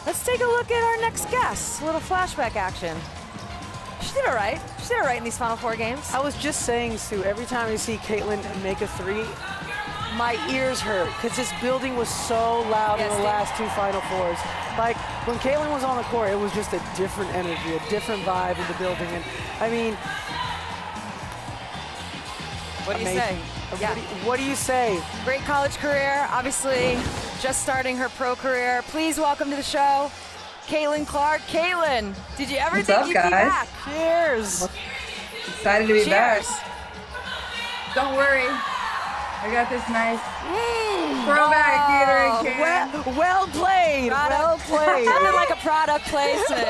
Let's take a look at our next guest. A little flashback action. She did all right. She did all right in these Final Four games. I was just saying, Sue, every time I see Caitlin make a three, my ears hurt because this building was so loud in the last two Final Fours. Like, when Caitlin was on the court, it was just a different energy, a different vibe in the building. And, I mean, what do you say? Yeah. What do you say? Great college career, obviously just starting her pro career. Please welcome to the show, Caitlin Clark. Caitlin, did you ever think you'd be back? Cheers. Excited to be back. Cheers. Don't worry. I got this nice throwback theater can. Well played. Well played. Sounded like a product placement.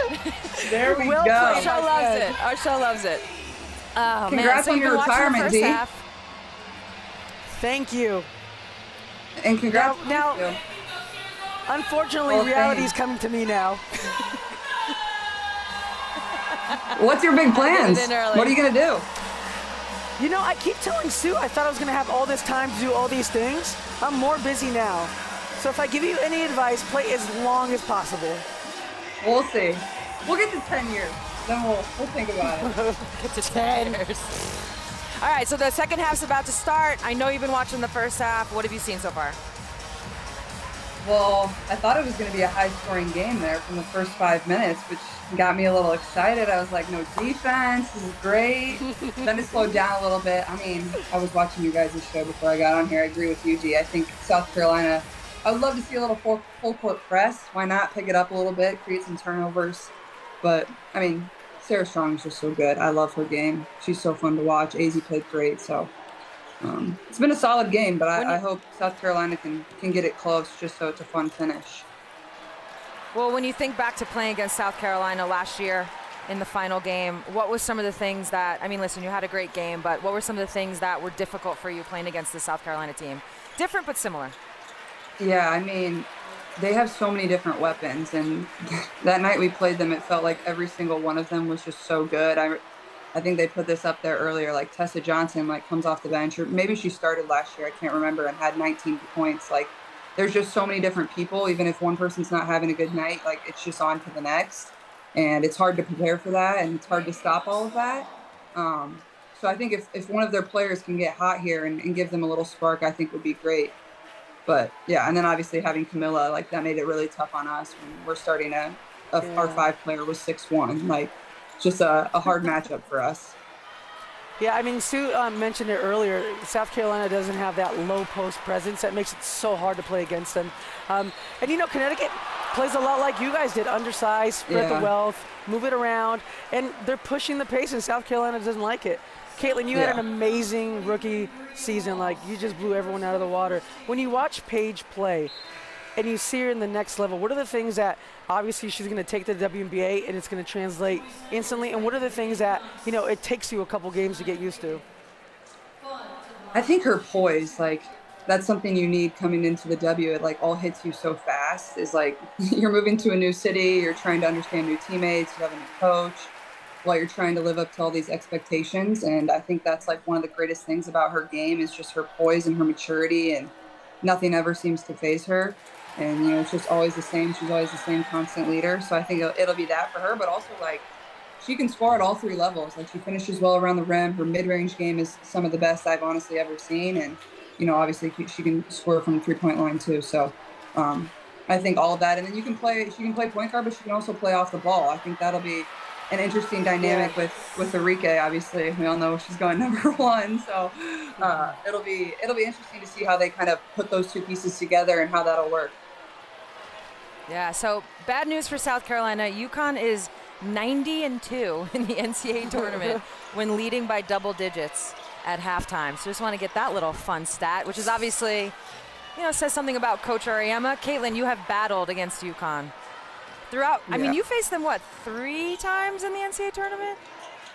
There we go. Our show loves it. Our show loves it. Oh, Congrats man. on your retirement, D. Thank you. And congrats. Now, unfortunately, reality is coming to me now. What's your big plans? What are you going to do? You know, I keep telling Sue I thought I was going to have all this time to do all these things. I'm more busy now. So if I give you any advice, play as long as possible. We'll see. We'll get to 10 years. Then we'll think about it. Get to 10 years. All right, so the second half's about to start. I know you've been watching the first half. What have you seen so far? Well, I thought it was going to be a high-scoring game there from the first 5 minutes, which got me a little excited. I was like, no defense, this is great. Then it slowed down a little bit. I mean, I was watching you guys' show before I got on here. I agree with you, G. I think South Carolina, I would love to see a little full-court press. Why not pick it up a little bit, create some turnovers? But, I mean, Sarah Strong is just so good. I love her game. She's so fun to watch. AZ played great, so it's been a solid game, but I hope South Carolina can get it close just so it's a fun finish. Well, when you think back to playing against South Carolina last year in the final game, what was some of the things that, I mean, listen, you had a great game, but what were some of the things that were difficult for you playing against the South Carolina team? Different but similar. Yeah, I mean, they have so many different weapons, and that night we played them, it felt like every single one of them was just so good. I think they put this up there earlier, like Tessa Johnson, like, comes off the bench, or maybe she started last year, I can't remember, and had 19 points. Like, there's just so many different people. Even if one person's not having a good night, like, it's just on to the next, and it's hard to prepare for that, and it's hard to stop all of that. So I think if one of their players can get hot here and give them a little spark, I think would be great. But yeah, and then obviously having Camilla, like, that made it really tough on us when we're starting our 5 player was 6'1", like, just a hard matchup for us. Yeah, I mean, Sue mentioned it earlier. South Carolina doesn't have that low post presence. That makes it so hard to play against them. And, you know, Connecticut plays a lot like you guys did. Undersized, spread the wealth, move it around. And they're pushing the pace, and South Carolina doesn't like it. Caitlin, you had an amazing rookie season. Like, you just blew everyone out of the water. When you watch Paige play and you see her in the next level, what are the things that obviously she's going to take to the WNBA and it's going to translate instantly? And what are the things that, you know, it takes you a couple games to get used to? I think her poise, like, that's something you need coming into the W. It, like, all hits you so fast. Is like, you're moving to a new city, you're trying to understand new teammates, you have a new coach, while you're trying to live up to all these expectations. And I think that's, like, one of the greatest things about her game is just her poise and her maturity, and nothing ever seems to faze her. And, you know, it's just always the same. She's always the same constant leader. So I think it'll be that for her, but also, like, she can score at all 3 levels. Like, she finishes well around the rim. Her mid-range game is some of the best I've honestly ever seen. And, you know, obviously she can score from the 3-point line too. So I think all of that. And then she can play point guard, but she can also play off the ball. I think that'll be an interesting dynamic with Enrique. Obviously, we all know she's going number 1. So it'll be interesting to see how they kind of put those 2 pieces together and how that'll work. Yeah, so bad news for South Carolina. UConn is 90-2 in the NCAA tournament when leading by double digits at halftime. So just want to get that little fun stat, which is obviously, you know, says something about Coach Auriemma. Caitlin, you have battled against UConn throughout. I mean, you faced them, what, 3 times in the NCAA tournament?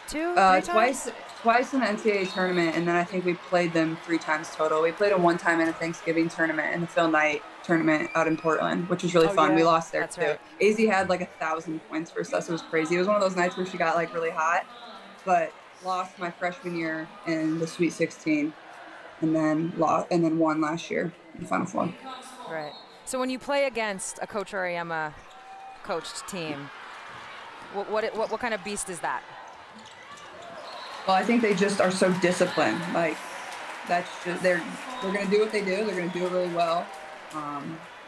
2, 3 times? Twice in the NCAA tournament, and then I think we played them 3 times total. We played them 1 time in a Thanksgiving tournament and the Phil Knight tournament out in Portland, which was really fun. We lost there too. Right. AZ had like 1,000 points for us. It was crazy. It was one of those nights where she got like really hot, but lost my freshman year in the Sweet 16, and then won last year in the Final Four. Right. So when you play against a Coach Auriemma coached team. What kind of beast is that? Well, I think they just are so disciplined. Like, that's just they're going to do what they do. They're going to do it really well.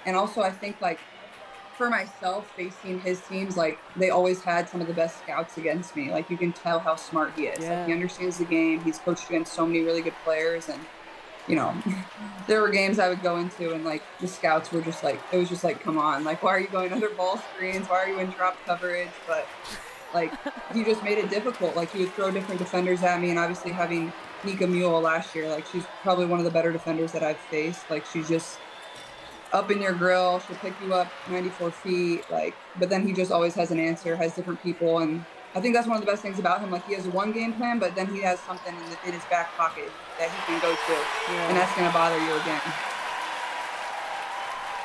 And also, I think, like, for myself, facing his teams, like, they always had some of the best scouts against me. Like, you can tell how smart he is. Like, he understands the game. He's coached against so many really good players. And, you know, there were games I would go into and, like, the scouts were just like, it was just like, come on. Like, why are you going under ball screens? Why are you in drop coverage? But, like, he just made it difficult. Like, he would throw different defenders at me. And obviously having Nika Mule last year, like, she's probably one of the better defenders that I've faced. Like, she's just up in your grill. She'll pick you up 94 feet. Like, but then he just always has an answer, has different people. And I think that's one of the best things about him. Like, he has one game plan, but then he has something in his back pocket that he can go to. And that's going to bother you again.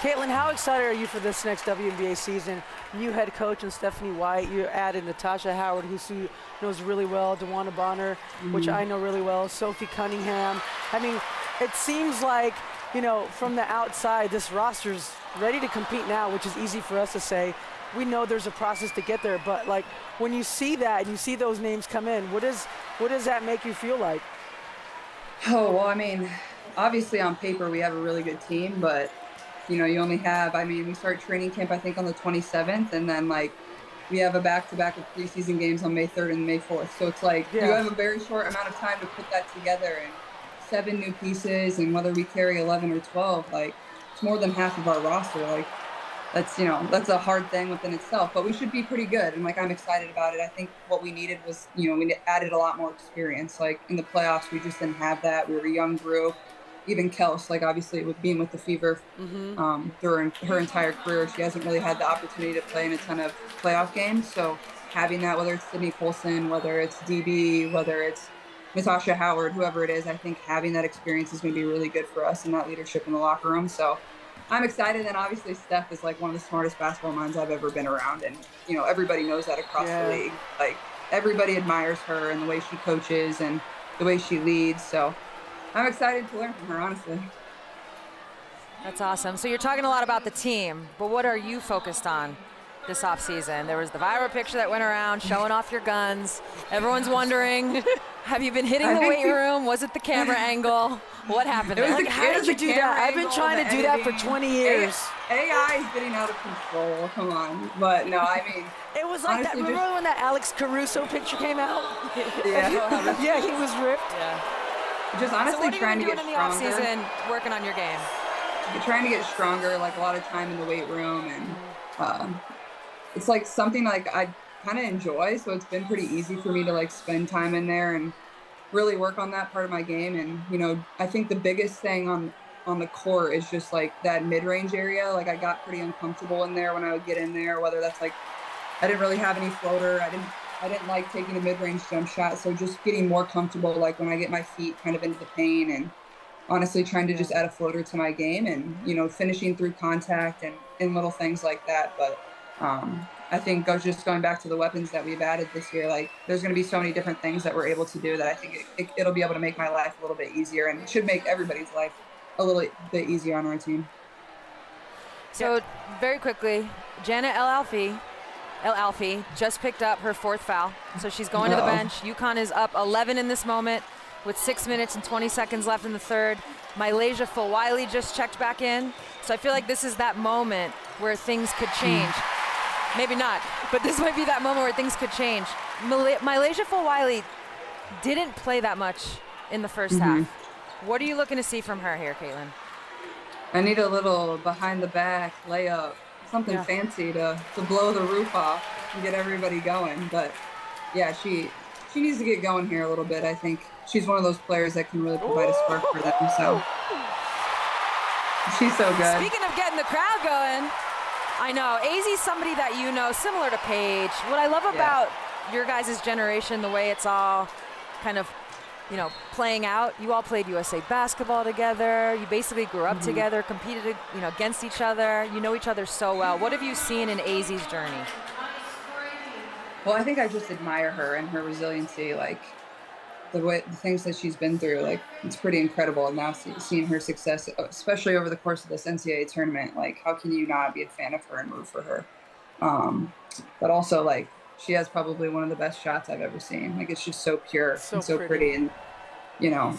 Caitlin, how excited are you for this next WNBA season? New head coach and Stephanie White. You added Natasha Howard, who Sue knows really well, DeWanna Bonner, which I know really well, Sophie Cunningham. I mean, it seems like, you know, from the outside, this roster's ready to compete now, which is easy for us to say. We know there's a process to get there, but, like, when you see that and you see those names come in, what does that make you feel like? Oh, well, I mean, obviously on paper we have a really good team, but, you know, you only have, I mean, we start training camp, I think, on the 27th, and then, like, we have a back-to-back of preseason games on May 3rd and May 4th. So it's like you have a very short amount of time to put that together, and 7 new pieces, and whether we carry 11 or 12, like, it's more than half of our roster. Like, that's, you know, that's a hard thing within itself, but we should be pretty good. And, like, I'm excited about it. I think what we needed was, you know, we added a lot more experience. Like, in the playoffs, we just didn't have that. We were a young group. Even Kels, like, obviously with being with the Fever through her entire career, she hasn't really had the opportunity to play in a ton of playoff games. So having that, whether it's Sydney Colson, whether it's DB, whether it's Natasha Howard, whoever it is, I think having that experience is going to be really good for us and that leadership in the locker room. So I'm excited. And obviously Steph is, like, one of the smartest basketball minds I've ever been around. And, you know, everybody knows that across the league. Like, everybody admires her and the way she coaches and the way she leads. So I'm excited to learn from her, honestly. That's awesome. So you're talking a lot about the team, but what are you focused on this offseason? There was the viral picture that went around showing off your guns. Everyone's wondering, have you been hitting the weight room? Was it the camera angle? What happened? Like, how did you do that? I've been trying to do that for 20 years. AI is getting out of control. Come on. But no, I mean, it was like that. Remember when that Alex Caruso picture came out? Yeah, he was ripped. Yeah. Just honestly trying to get in the stronger. off-season, working on your game. You're trying to get stronger, like, a lot of time in the weight room, and it's like something like I kind of enjoy. So it's been pretty easy for me to, like, spend time in there and really work on that part of my game. And, you know, I think the biggest thing on the court is just, like, that mid-range area. Like, I got pretty uncomfortable in there when I would get in there, whether that's, like, I didn't really have any floater. I didn't like taking a mid-range jump shot. So just getting more comfortable, like, when I get my feet kind of into the paint, and honestly trying to just add a floater to my game, and, you know, finishing through contact and little things like that. But I think just going back to the weapons that we've added this year, like, there's going to be so many different things that we're able to do that I think it'll be able to make my life a little bit easier, and it should make everybody's life a little bit easier on our team. So very quickly, Janet El Alfie just picked up her 4th foul. So she's going to the bench. UConn is up 11 in this moment with 6 minutes and 20 seconds left in the third. Mylasia Fulwiley just checked back in. So I feel like this is that moment where things could change. Maybe not, but this might be that moment where things could change. Mylasia Fulwiley didn't play that much in the first half. What are you looking to see from her here, Caitlin? I need a little behind the back layup, something fancy to blow the roof off and get everybody going. But yeah, she needs to get going here a little bit. I think she's one of those players that can really provide a spark for them. So she's so good. Speaking of getting the crowd going, I know AZ's somebody that you know, similar to Paige. What I love about your guys' generation, the way it's all kind of, you know, playing out. You all played USA basketball together. You basically grew up together, competed, you know, against each other. You know each other so well. What have you seen in AZ's journey? Well, I think I just admire her and her resiliency, like the things that she's been through. Like, it's pretty incredible. And now seeing her success, especially over the course of this NCAA tournament, like, how can you not be a fan of her and root for her? But also, like, she has probably one of the best shots I've ever seen. Like, it's just so pure So and so pretty. And, you know,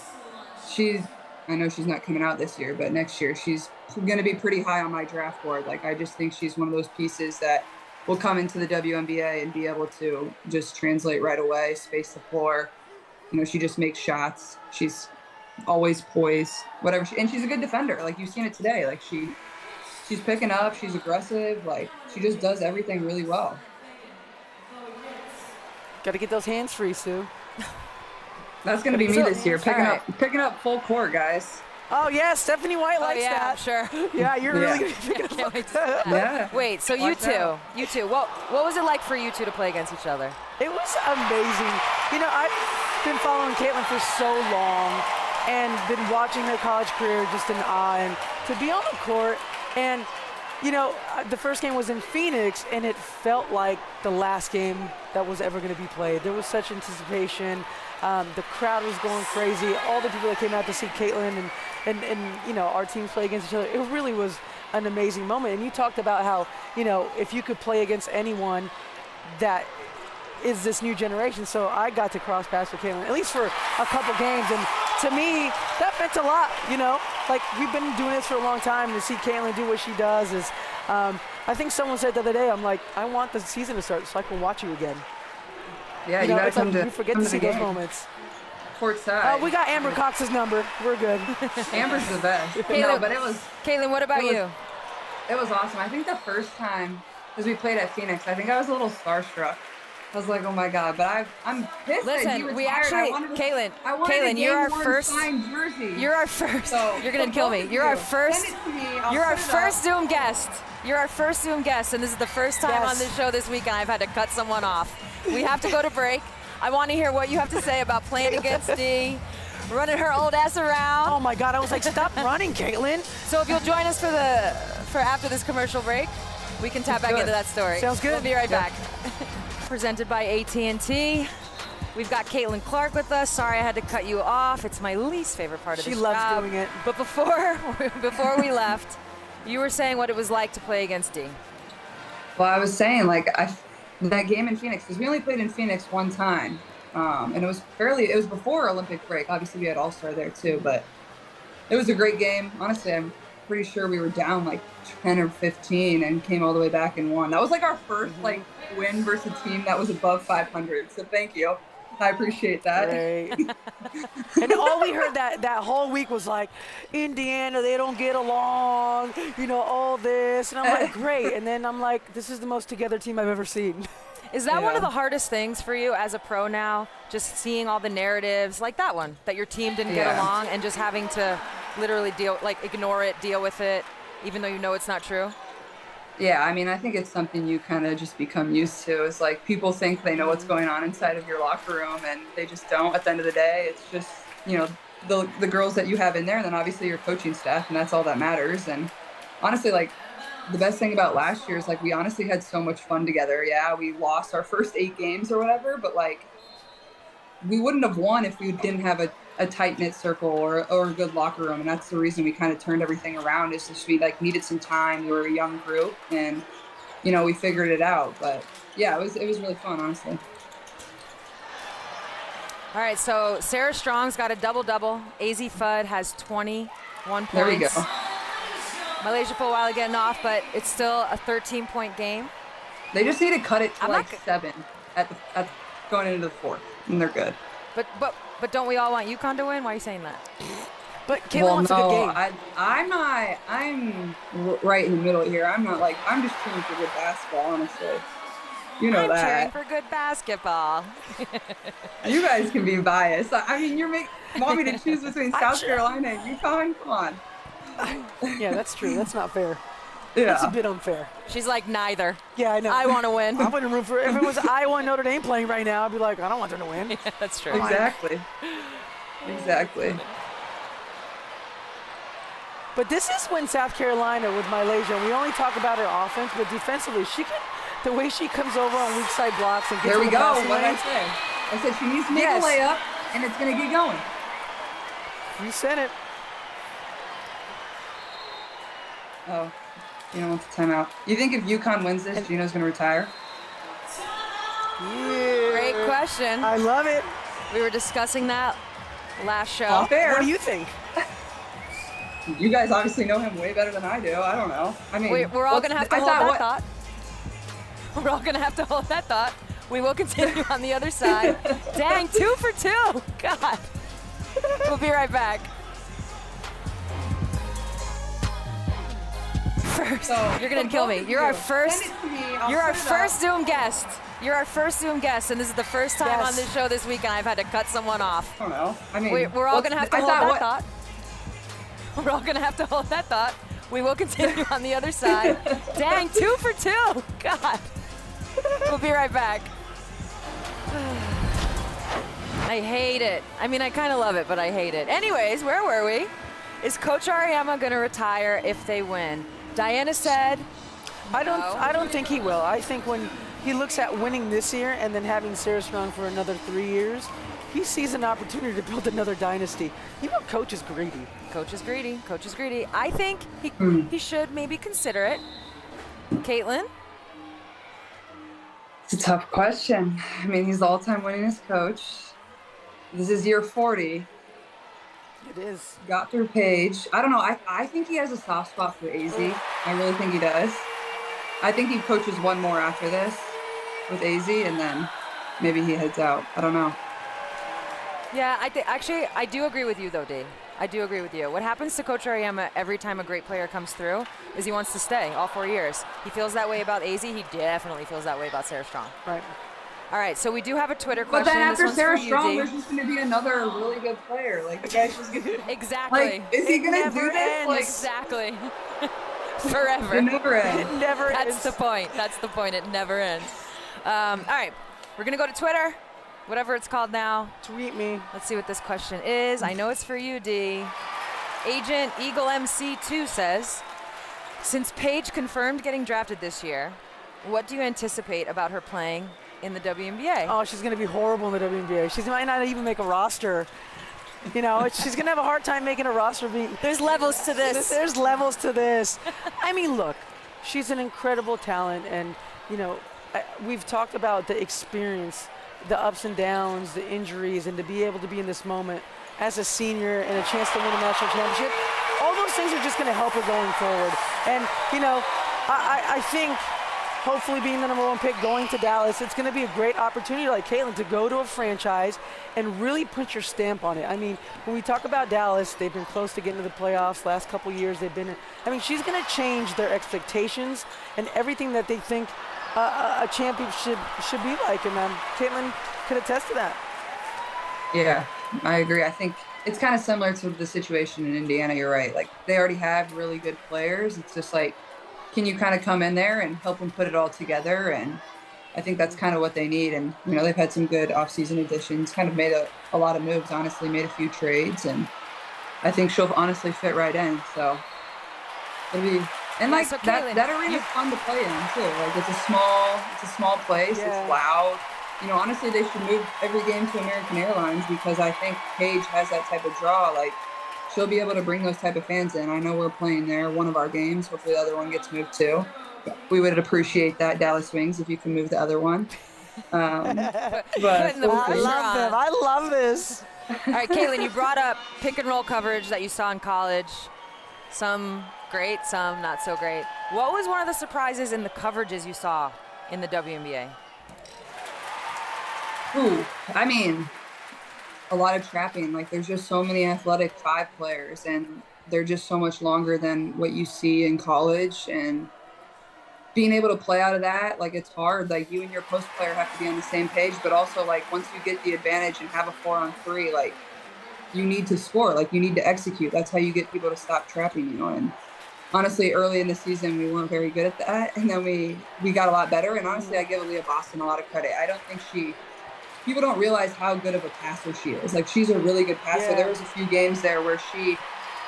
I know she's not coming out this year, but next year she's going to be pretty high on my draft board. Like, I just think she's one of those pieces that will come into the WNBA and be able to just translate right away, space the floor. You know, she just makes shots. She's always poised, whatever. And she's a good defender. Like, you've seen it today. Like, she's picking up. She's aggressive. Like, she just does everything really well. Got to get those hands free, Sue. That's going to be me this year, picking up full court, guys. Oh, yeah, Stephanie White likes that. Sure. Yeah, you're really going to be picking up. Yeah. Wait, so you two, what was it like for you two to play against each other? It was amazing. You know, I've been following Caitlin for so long and been watching her college career just in awe. And to be on the court and, you know, the first game was in Phoenix, and it felt like the last game that was ever going to be played. There was such anticipation. The crowd was going crazy. All the people that came out to see Caitlin and you know, our teams play against each other. It really was an amazing moment. And you talked about how, you know, if you could play against anyone that is this new generation. So I got to cross paths with Caitlin, at least for a couple games. And to me, that meant a lot, you know. Like, we've been doing this for a long time. To see Caitlin do what she does is, I think someone said the other day, I'm like, I want the season to start so I can watch you again. Yeah, you know, gotta it's come like to you forget to see those moments. Courtside. We got Amber Cox's number. We're good. Amber's the best. Caitlin, No, but it was. Caitlin, what about you? It was awesome. I think the first time, because we played at Phoenix, I think I was a little starstruck. I was like, oh my God, but I'm pissed that he Listen, retired. we actually, Caitlin, you're our first. Jersey. You're our first. So, you're gonna kill me. You're our first. Send it to me. I'll You're our send it first out. Zoom guest. You're our first Zoom guest, and this is the first time on this show this week, and I've had to cut someone off. We have to go to break. I want to hear what you have to say about playing against Dee, running her old ass around. Oh my God, I was like, stop running, Caitlin. So if you'll join us for after this commercial break, we can tap back into that story. Sounds good. We'll be right back. Presented by AT&T. We've got Caitlin Clark with us. Sorry I had to cut you off. It's my least favorite part of the job. She loves doing it. But before we left, you were saying what it was like to play against Dee. Well, I was saying, like, that game in Phoenix, because we only played in Phoenix one time, and it was before Olympic break. Obviously, we had All-Star there too, but it was a great game. Honestly, I'm pretty sure we were down like 10 or 15 and came all the way back and won. That was like our first like win versus a team that was above 500. So thank you. I appreciate that. And all we heard that whole week was like, Indiana, they don't get along, you know, all this. And I'm like, great. And then I'm like, this is the most together team I've ever seen. Is that one of the hardest things for you as a pro now? Just seeing all the narratives like that one, that your team didn't get along, and just having to literally ignore it, deal with it, even though you know it's not true? Yeah, I mean, I think it's something you kind of just become used to. It's like people think they know what's going on inside of your locker room, and they just don't. At the end of the day, it's just, you know, the girls that you have in there, and then obviously your coaching staff, and that's all that matters. And honestly, like, the best thing about last year is, like, we honestly had so much fun together. Yeah, we lost our first 8 games or whatever, but, like, we wouldn't have won if we didn't have a tight-knit circle or a good locker room. And that's the reason we kind of turned everything around, is just we, like, needed some time. We were a young group, and, you know, we figured it out. But, yeah, it was really fun, honestly. All right, so Sarah Strong's got a double-double. AZ Fudd has 21 points. There we go. Malaysia for a while getting off, but it's still a 13-point game. They just need to cut it to, like, 7 at going into the 4th, and they're good. But don't we all want UConn to win? Why are you saying that? But Caitlin wants a good game. I'm right in the middle here. I'm just cheering for good basketball, honestly. You know that. I'm cheering for good basketball. You guys can be biased. I mean, want me to choose between South Carolina and UConn? Come on. Yeah, that's true. That's not fair. Yeah. That's a bit unfair. She's like, neither. Yeah, I know. I want to win. I wouldn't root for it. If it was Iowa and Notre Dame playing right now, I'd be like, I don't want them to win. Yeah, that's true. Exactly. But this is when South Carolina with Malaysia, we only talk about her offense, but defensively, the way she comes over on weak side blocks and gets There we the go. passing What did I lanes. say? I said she needs to make a layup, and it's going to get going. You said it. Oh. Gino wants a timeout. You think if UConn wins this, Gino's going to retire? Yeah. Great question. I love it. We were discussing that last show. Off air. What do you think? You guys obviously know him way better than I do. I don't know. I mean, We're all going to have to hold that thought. We're all going to have to hold that thought. We will continue on the other side. Dang, 2 for 2. God. We'll be right back. First, you're going to kill me. You're our first. You're our first Zoom guest. You're our first Zoom guest, and this is the first time on this show this week, and I've had to cut someone off. I don't know. I mean, we're all going to have to hold that thought. We're all going to have to hold that thought. We will continue on the other side. Dang, 2 for 2. God. We'll be right back. I hate it. I mean, I kind of love it, but I hate it. Anyways, where were we? Is Coach Auriemma going to retire if they win? Diana said, I don't think he will. I think when he looks at winning this year and then having Sarah Strong for another 3 years, he sees an opportunity to build another dynasty. You know, Coach is greedy. Coach is greedy. Coach is greedy. I think he should maybe consider it. Caitlin? It's a tough question. I mean, he's the all-time winningest coach. This is year 40. It is. Got through Paige. I don't know. I think he has a soft spot for AZ. I really think he does. I think he coaches one more after this with AZ, and then maybe he heads out. I don't know. Yeah, actually, I do agree with you, though, Dee. I do agree with you. What happens to Coach Auriemma every time a great player comes through is he wants to stay all 4 years. He feels that way about AZ. He definitely feels that way about Sarah Strong. Right. All right, so we do have a Twitter question. But then after Sarah you, Strong, Dee. there's just going to be another really good player. Like, the guy's just going to... Exactly. Like, is he going to do this? Ends. Like, exactly. Forever. It never ends. It never That's ends. the point. That's the point. It never ends. All right, we're going to go to Twitter, whatever it's called now. Tweet me. Let's see what this question is. I know it's for you, D. Agent Eagle MC2 says, since Paige confirmed getting drafted this year, what do you anticipate about her playing in the WNBA? Oh, she's going to be horrible in the WNBA. She might not even make a roster. You know, she's going to have a hard time making a roster. There's levels to this. There's levels to this. I mean, look, she's an incredible talent, and, you know, we've talked about the experience, the ups and downs, the injuries, and to be able to be in this moment as a senior and a chance to win a national championship, all those things are just going to help her going forward. And, you know, I think hopefully being the #1 pick, going to Dallas, it's going to be a great opportunity, like Caitlin, to go to a franchise and really put your stamp on it. I mean, when we talk about Dallas, they've been close to getting to the playoffs. Last couple years they've been, I mean, she's going to change their expectations and everything that they think a championship should be like. And Caitlin could attest to that. Yeah, I agree. I think it's kind of similar to the situation in Indiana. You're right. Like, they already have really good players. It's just like, can you kind of come in there and help them put it all together? And I think that's kind of what they need. And, you know, they've had some good offseason additions, kind of made a lot of moves, honestly, made a few trades. And I think she'll honestly fit right in. So it'll be, and like so that arena is fun to play in too. Like, it's a small place. Yeah. It's loud. You know, honestly, they should move every game to American Airlines, because I think Paige has that type of draw. Like, she'll be able to bring those type of fans in. I know we're playing there one of our games. Hopefully the other one gets moved too. We would appreciate that, Dallas Wings, if you can move the other one. But I love them. I love this. All right, Caitlin, you brought up pick and roll coverage that you saw in college. Some great, some not so great. What was one of the surprises in the coverages you saw in the WNBA? Ooh, I mean, a lot of trapping. Like, there's just so many athletic 5 players, and they're just so much longer than what you see in college. And being able to play out of that, like, it's hard. Like, you and your post player have to be on the same page, but also, like, once you get the advantage and have a 4-on-3, like, you need to score. Like, you need to execute. That's how you get people to stop trapping, you know. And honestly, early in the season, we weren't very good at that, and then we got a lot better. And honestly, I give Aaliyah Boston a lot of credit. I don't think people don't realize how good of a passer she is. Like, she's a really good passer. Yeah. There was a few games there where she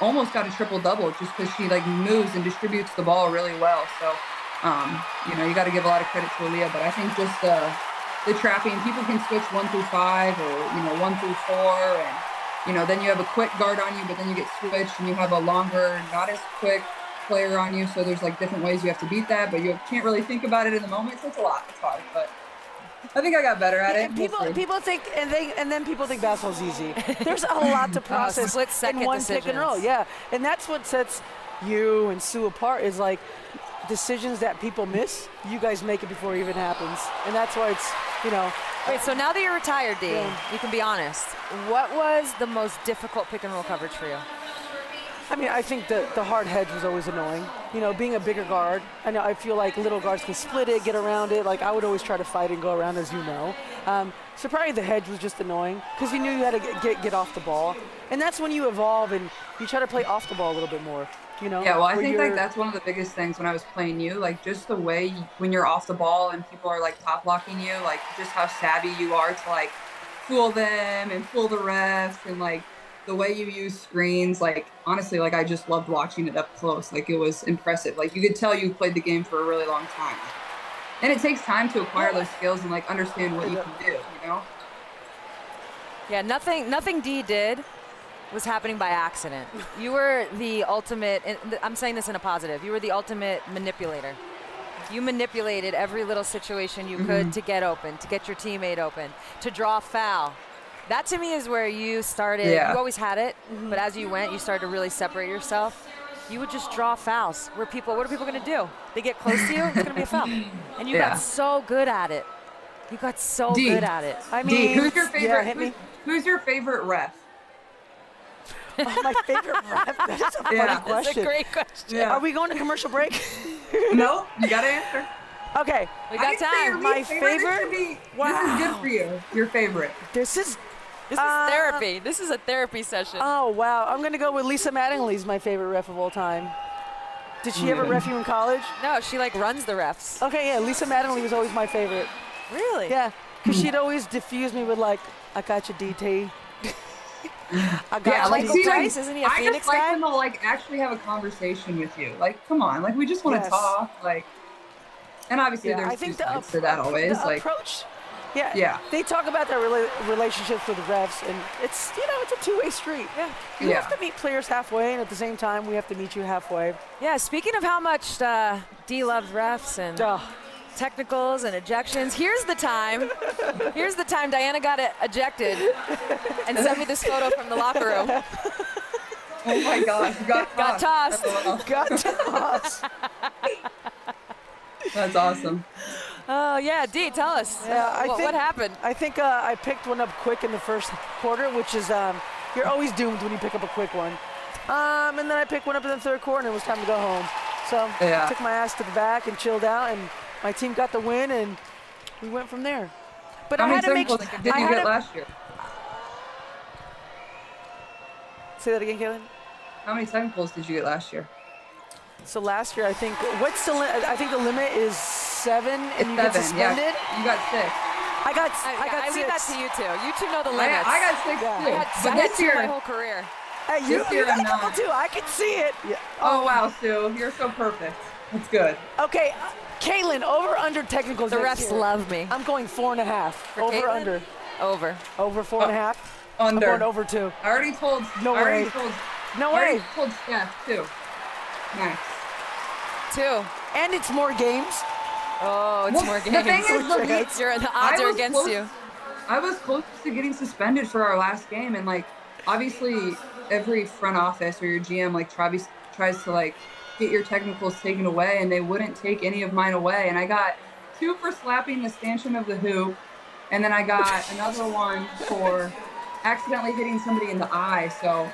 almost got a triple-double just because she, like, moves and distributes the ball really well. So, you know, you got to give a lot of credit to Aaliyah. But I think just the trapping, people can switch 1 through 5 or, you know, 1 through 4. And, you know, then you have a quick guard on you, but then you get switched and you have a longer, not as quick player on you, so there's like different ways you have to beat that, but you can't really think about it in the moment, so it's a lot. It's hard, but I think I got better at it. People think, and then people think basketball's easy. There's a lot to process split-second in one decisions. pick and roll. Yeah, and that's what sets you and Sue apart is like decisions that people miss. You guys make it before it even happens, and that's why it's Wait, so now that you're retired, Dee, Yeah. you can be honest. What was the most difficult pick and roll coverage for you? I mean, I think the hard hedge was always annoying. Being a bigger guard, I feel like little guards can split it, get around it. Like, I would always try to fight and go around, as you know. So probably the hedge was just annoying because you knew you had to get off the ball. And that's when you evolve and you try to play off the ball a little bit more, Yeah, well, I think like that's one of the biggest things when I was playing you, like just the way when you're off the ball and people are like top blocking you, like just how savvy you are to like fool them and fool the refs and like the way you use screens. Like honestly, like I just loved watching it up close. Like it was impressive. Like you could tell you played the game for a really long time. And it takes time to acquire those skills and like understand what you can do, Yeah, nothing Dee did was happening by accident. You were the ultimate, and I'm saying this in a positive, you were the ultimate manipulator. You manipulated every little situation you could to get open, to get your teammate open, to draw a foul. That to me is where you started. Yeah. You always had it, but as you went, you started to really separate yourself. You would just draw fouls. What are people going to do? They get close to you, it's going to be a foul. And you got so good at it. You got so Dee, good at it. I mean, Dee, who's your favorite? Yeah, hit me. Who's your favorite ref? Oh, my favorite ref. That's a funny question. That's a great question. Yeah. Are we going to commercial break? No, you got to answer. Okay. We I got can say your time. My least favorite? This should be, This is good for you. Your favorite. This is Therapy. This is a therapy session. Oh, wow. I'm going to go with Lisa Mattingly's my favorite ref of all time. Did she ever ref you in college? No, she like runs the refs. Okay, yeah. Lisa Mattingly was always my favorite. Really? Yeah, because she'd always diffuse me with like, I got you, DT. I got you. Like, Michael see, Price, like, isn't he a I Phoenix just like guy? them to like actually have a conversation with you. Like, come on, like we just want to Yes. talk. Like, and obviously Yeah, there's I think two sides to that always. the Like, approach. Yeah. Yeah. They talk about their relationships with the refs, and it's it's a two-way street. Yeah. You Yeah. have to meet players halfway, and at the same time, we have to meet you halfway. Yeah, speaking of how much Dee loves refs and technicals and ejections, here's the time Diana got ejected and sent me this photo from the locker room. oh my gosh, you got tossed. Got tossed. That's awesome. Oh, yeah, Dee, tell us. Yeah, What happened? I think I picked one up quick in the first quarter, which is you're always doomed when you pick up a quick one. And then I picked one up in the third quarter, and it was time to go home. So I took my ass to the back and chilled out, and my team got the win, and we went from there. But How I many had to make. technicals did you get last year? Say that again, Caitlin. How many technicals did you get last year? So last year, I think I think the limit is 7, and you get Seven, suspended. Yeah. You got 6. I got I 6. leave that to you two. You two know the limits. I got 6 Yeah. too. I But had this two my year, whole career. Hey, you This year got a I'm couple not. too. I can see it. Yeah. oh wow, Sue, you're so perfect. That's good. Okay, Caitlin, over under technicals. The next refs year. love me. I'm going 4.5. Over Caitlin? under. Over. Over 4.5. I'm Under. going over 2. I already told. No I already way. Told, No I already way. told Steph too. Nice. 2. And it's more games. Oh, it's Well, more the games. thing is, the The I odds are was against close- you. I was close to getting suspended for our last game, and like obviously every front office or your GM like tries to like get your technicals taken away, and they wouldn't take any of mine away. And I got 2 for slapping the stanchion of the hoop, and then I got another one for accidentally hitting somebody in the eye. So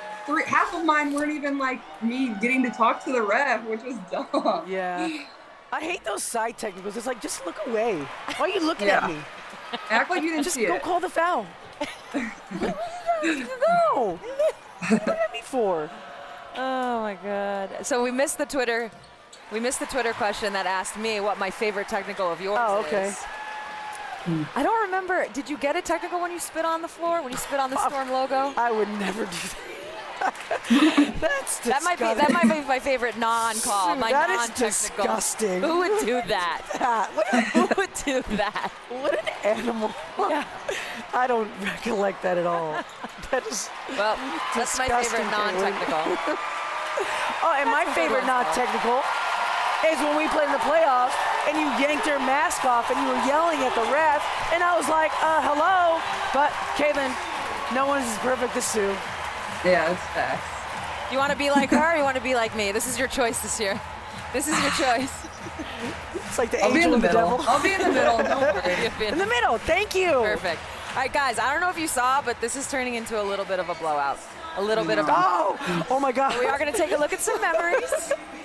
half of mine weren't even like me getting to talk to the ref, which was dumb. Yeah. I hate those side technicals. It's like, just look away. Why are you looking at me? Act like you didn't Just see go it. call the foul. No. What are you looking at me for? Oh my God. So we missed the Twitter question that asked me what my favorite technical of yours Oh, okay. is. I don't remember. Did you get a technical when you spit on the floor? When you spit on the Storm logo? I would never do that. That's That might be my favorite non-call. Dude, My that is non-technical. disgusting. Who would do that? Who would do that? What an animal. Yeah. I don't recollect that at all. That is Well, that's my disgusting, favorite Caitlin. non-technical. Oh, and my favorite non-technical is when we played in the playoffs and you yanked your mask off and you were yelling at the ref, and I was like, hello. But Caitlin, no one's as perfect as Sue. Yeah, it's facts. You want to be like her or you want to be like me? This is your choice this year. This is your choice. It's like the I'll be in angel the of the middle. devil. I'll be in the middle. Don't worry. In the middle, thank you. Perfect. All right, guys, I don't know if you saw, but this is turning into a little bit of a blowout. A little bit of Oh my God. We are going to take a look at some memories.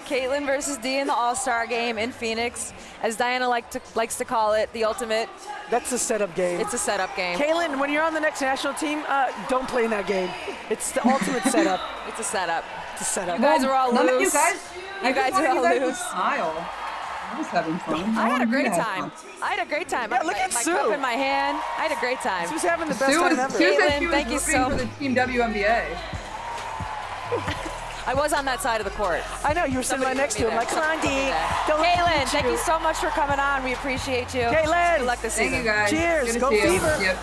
Caitlin versus Dee in the All-Star game in Phoenix. As Diana likes to call it, the ultimate. That's a setup game. It's a setup game. Caitlin, when you're on the next national team, don't play in that game. It's the ultimate setup. It's a setup. It's a setup. You guys are all None of loose. you guys are all to loose. smile. I was having fun. I had a great had time. fun. I had a great time. Yeah, I look had at my Sue. cup in my hand. I had a great time. Who's having the best Sue time was, ever? Sue said Caitlin, she was thank you rooting so- for the team WNBA. I was on that side of the court. I know, you were sitting right next to him, like, come on, Dee. Don't let me Caitlin, beat thank you so much for coming on. We appreciate you. Caitlin. Good luck this Thank season. you guys. Cheers. Good to Go see you. Fever. Yep.